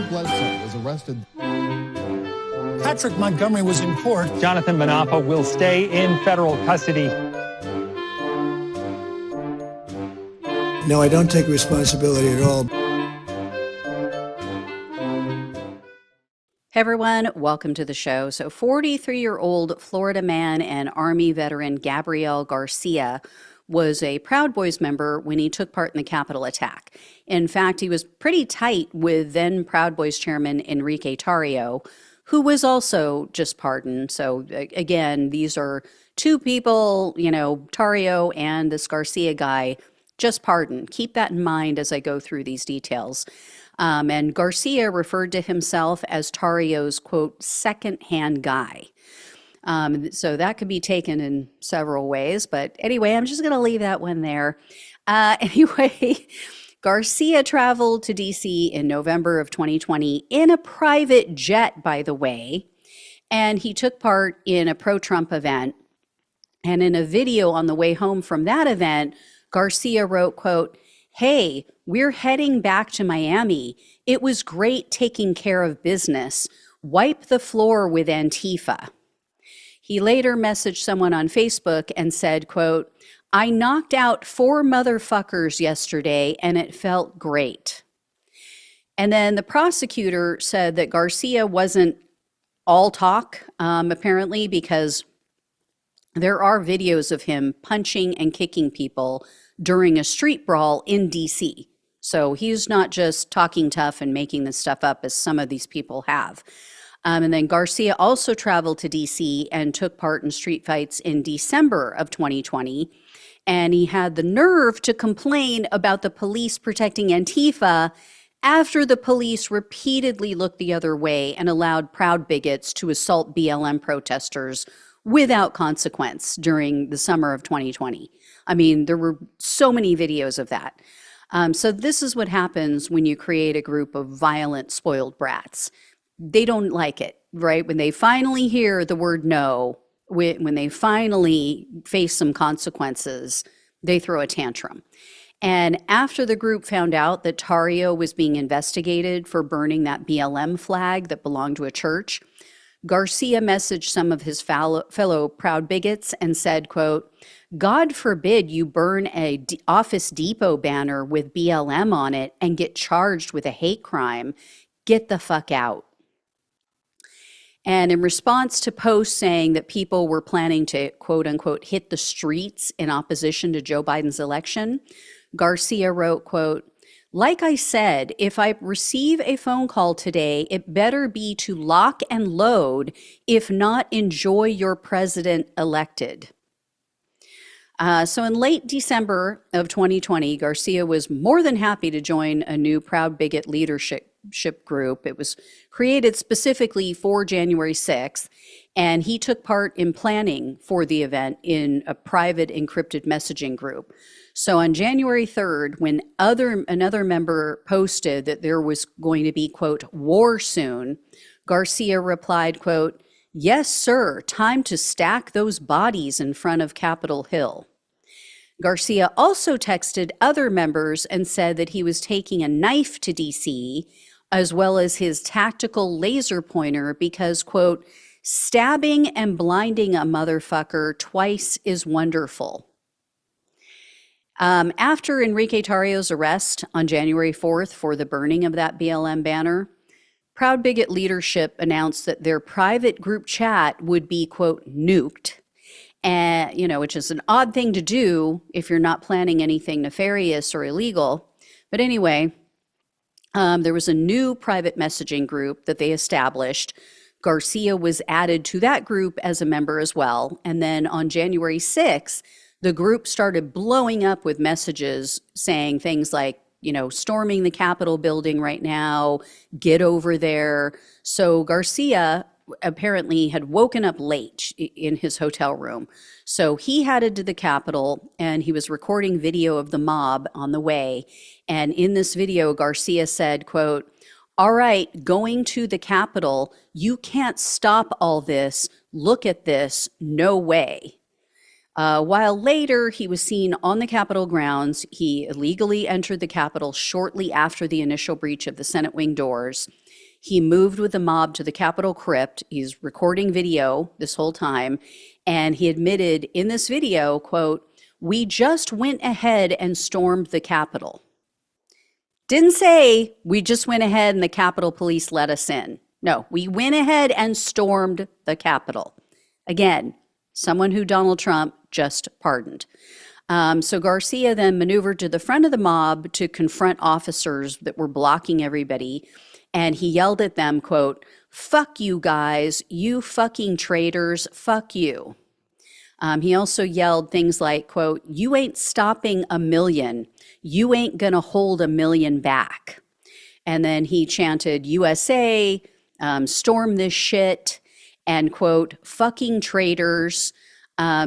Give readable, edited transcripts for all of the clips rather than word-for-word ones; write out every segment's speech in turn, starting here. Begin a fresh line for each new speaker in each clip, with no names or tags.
Bledsoe was arrested.
Patrick Montgomery was in court.
Jonathan Manapa will stay in federal custody.
No, I don't take responsibility at all.
Hey everyone, welcome to the show. So 43-year-old Florida man and Army veteran Gabriel Garcia was a Proud Boys member when he took part in the Capitol attack. In fact, he was pretty tight with then Proud Boys chairman Enrique Tarrio, who was also just pardoned. So again, these are two people, Tarrio and this Garcia guy, just pardoned. Keep that in mind as I go through these details. And Garcia referred to himself as Tarrio's, quote, second-hand guy. So that could be taken in several ways. But anyway, I'm just going to leave that one there. Anyway, Garcia traveled to D.C. in November of 2020 in a private jet, by the way. And he took part in a pro-Trump event. And in a video on the way home from that event, Garcia wrote, quote, "Hey, we're heading back to Miami. It was great taking care of business. Wipe the floor with Antifa." He later messaged someone on Facebook and said, quote, "I knocked out 4 motherfuckers yesterday and it felt great." And then the prosecutor said that Garcia wasn't all talk, apparently, because there are videos of him punching and kicking people during a street brawl in D.C. So he's not just talking tough and making this stuff up as some of these people have. And then Garcia also traveled to D.C. and took part in street fights in December of 2020. And he had the nerve to complain about the police protecting Antifa after the police repeatedly looked the other way and allowed proud bigots to assault BLM protesters without consequence during the summer of 2020. I mean, there were so many videos of that. So this is what happens when you create a group of violent, spoiled brats. They don't like it, right? When they finally hear the word no, when they finally face some consequences, they throw a tantrum. And after the group found out that Tarrio was being investigated for burning that BLM flag that belonged to a church, Garcia messaged some of his fellow Proud bigots and said, quote, "God forbid you burn a Office Depot banner with BLM on it and get charged with a hate crime. Get the fuck out." And in response to posts saying that people were planning to, quote unquote, hit the streets in opposition to Joe Biden's election, Garcia wrote, quote, "Like I said, if I receive a phone call today, it better be to lock and load, if not enjoy your president elected." So in late December of 2020, Garcia was more than happy to join a new Proud Bigot leadership group. It was created specifically for January 6th, and he took part in planning for the event in a private encrypted messaging group. So on January 3rd, when another member posted that there was going to be, quote, war soon, Garcia replied, quote, "Yes, sir, time to stack those bodies in front of Capitol Hill." Garcia also texted other members and said that he was taking a knife to D.C., as well as his tactical laser pointer because, quote, "stabbing and blinding a motherfucker twice is wonderful." After Enrique Tarrio's arrest on January 4th for the burning of that BLM banner, Proud Bigot leadership announced that their private group chat would be, quote, nuked. And, which is an odd thing to do if you're not planning anything nefarious or illegal. But anyway, there was a new private messaging group that they established. Garcia was added to that group as a member as well. And then on January 6th, the group started blowing up with messages saying things like, storming the Capitol building right now, get over there. So Garcia apparently had woken up late in his hotel room. So he headed to the Capitol and he was recording video of the mob on the way. And in this video, Garcia said, quote, "All right, going to the Capitol, you can't stop all this. Look at this, no way." While later he was seen on the Capitol grounds, he illegally entered the Capitol shortly after the initial breach of the Senate wing doors. He moved with the mob to the Capitol crypt. He's recording video this whole time. And he admitted in this video, quote, "We just went ahead and stormed the Capitol." Didn't say we just went ahead and the Capitol Police let us in. No, we went ahead and stormed the Capitol. Again, someone who Donald Trump just pardoned. So Garcia then maneuvered to the front of the mob to confront officers that were blocking everybody. And he yelled at them, quote, "Fuck you guys, you fucking traitors, fuck you." He also yelled things like, quote, "You ain't stopping a million. You ain't gonna hold a million back." And then he chanted, "USA, storm this shit," and quote, "fucking traitors."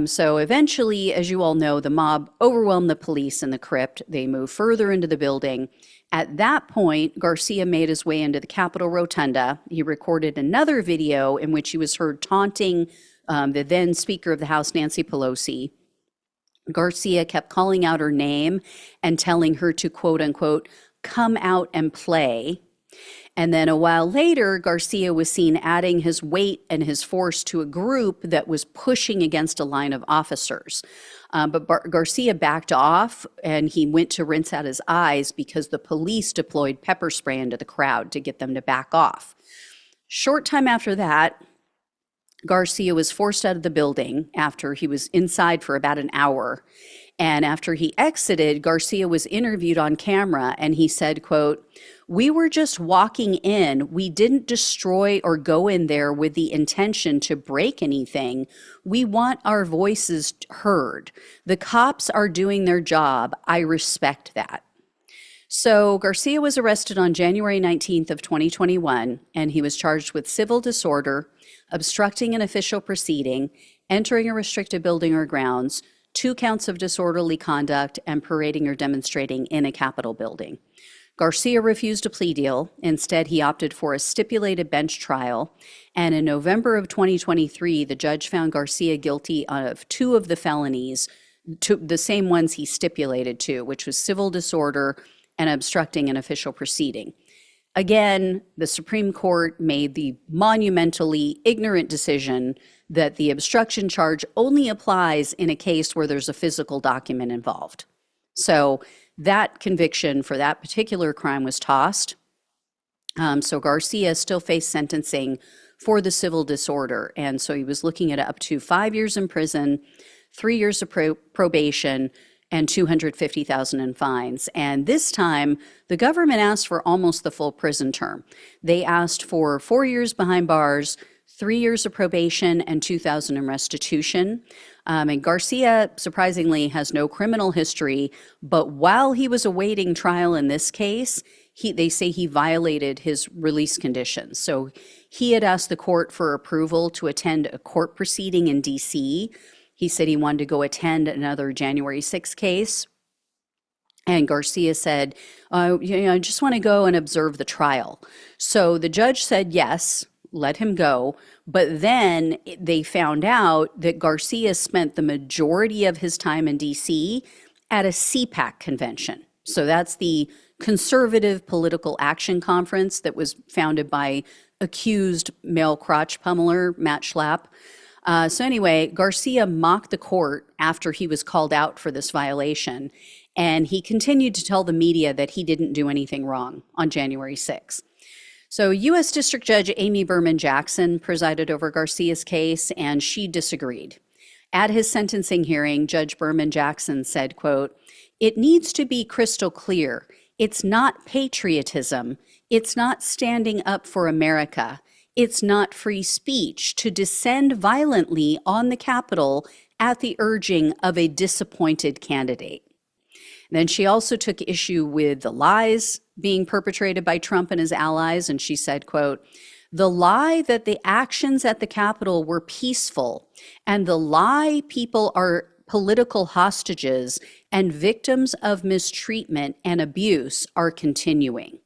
So eventually, as you all know, the mob overwhelmed the police in the crypt. They moved further into the building. At that point, Garcia made his way into the Capitol Rotunda. He recorded another video in which he was heard taunting the then Speaker of the House, Nancy Pelosi. Garcia kept calling out her name and telling her to, quote unquote, "come out and play." And then a while later, Garcia was seen adding his weight and his force to a group that was pushing against a line of officers. But Garcia backed off and he went to rinse out his eyes because the police deployed pepper spray into the crowd to get them to back off. Short time after that, Garcia was forced out of the building after he was inside for about an hour. And after he exited, Garcia was interviewed on camera and he said, quote, "We were just walking in. We didn't destroy or go in there with the intention to break anything. We want our voices heard. The cops are doing their job. I respect that." So Garcia was arrested on January 19th of 2021, and he was charged with civil disorder, obstructing an official proceeding, entering a restricted building or grounds, 2 counts of disorderly conduct, and parading or demonstrating in a Capitol building. Garcia refused a plea deal. Instead, he opted for a stipulated bench trial. And in November of 2023, the judge found Garcia guilty of 2 of the felonies, the same ones he stipulated to, which was civil disorder and obstructing an official proceeding. Again, the Supreme Court made the monumentally ignorant decision that the obstruction charge only applies in a case where there's a physical document involved. So that conviction for that particular crime was tossed. So Garcia still faced sentencing for the civil disorder. And so he was looking at up to 5 years in prison, 3 years of probation, and $250,000 in fines. And this time, the government asked for almost the full prison term. They asked for 4 years behind bars, 3 years of probation, and $2,000 in restitution. And Garcia, surprisingly, has no criminal history, but while he was awaiting trial in this case, they say he violated his release conditions. So he had asked the court for approval to attend a court proceeding in D.C. He said he wanted to go attend another January 6th case. And Garcia said, I just want to go and observe the trial. So the judge said, yes, let him go. But then they found out that Garcia spent the majority of his time in D.C. at a CPAC convention. So that's the Conservative Political Action Conference that was founded by accused male crotch pummeler Matt Schlapp. So anyway, Garcia mocked the court after he was called out for this violation, and he continued to tell the media that he didn't do anything wrong on January 6th. So U.S. District Judge Amy Berman Jackson presided over Garcia's case, and she disagreed. At his sentencing hearing, Judge Berman Jackson said, quote, "It needs to be crystal clear. It's not patriotism. It's not standing up for America. It's not free speech to descend violently on the Capitol at the urging of a disappointed candidate." And then she also took issue with the lies being perpetrated by Trump and his allies, and she said, quote, "The lie that the actions at the Capitol were peaceful and the lie people are political hostages and victims of mistreatment and abuse are continuing."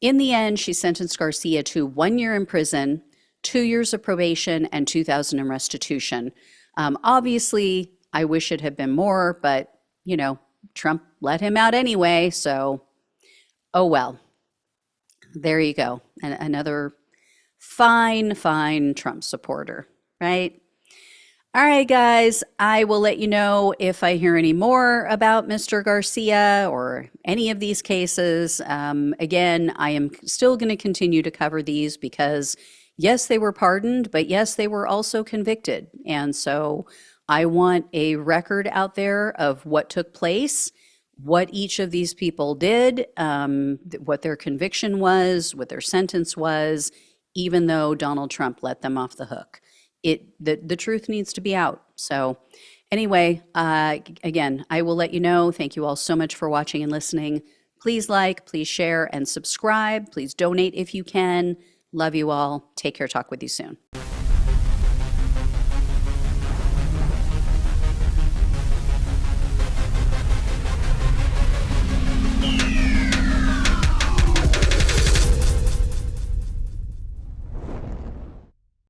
In the end, she sentenced Garcia to 1 year in prison, 2 years of probation, and $2,000 in restitution. Obviously, I wish it had been more, but, you know, Trump let him out anyway. So, oh well. There you go. And another fine Trump supporter, right? All right, guys, I will let you know if I hear any more about Mr. Garcia or any of these cases. Again, I am still going to continue to cover these because, yes, they were pardoned, but yes, they were also convicted. And so I want a record out there of what took place, what each of these people did, what their conviction was, what their sentence was, even though Donald Trump let them off the hook. The truth needs to be out. So anyway, again, I will let you know. Thank you all so much for watching and listening. Please like, please share, and subscribe. Please donate if you can. Love you all. Take care. Talk with you soon.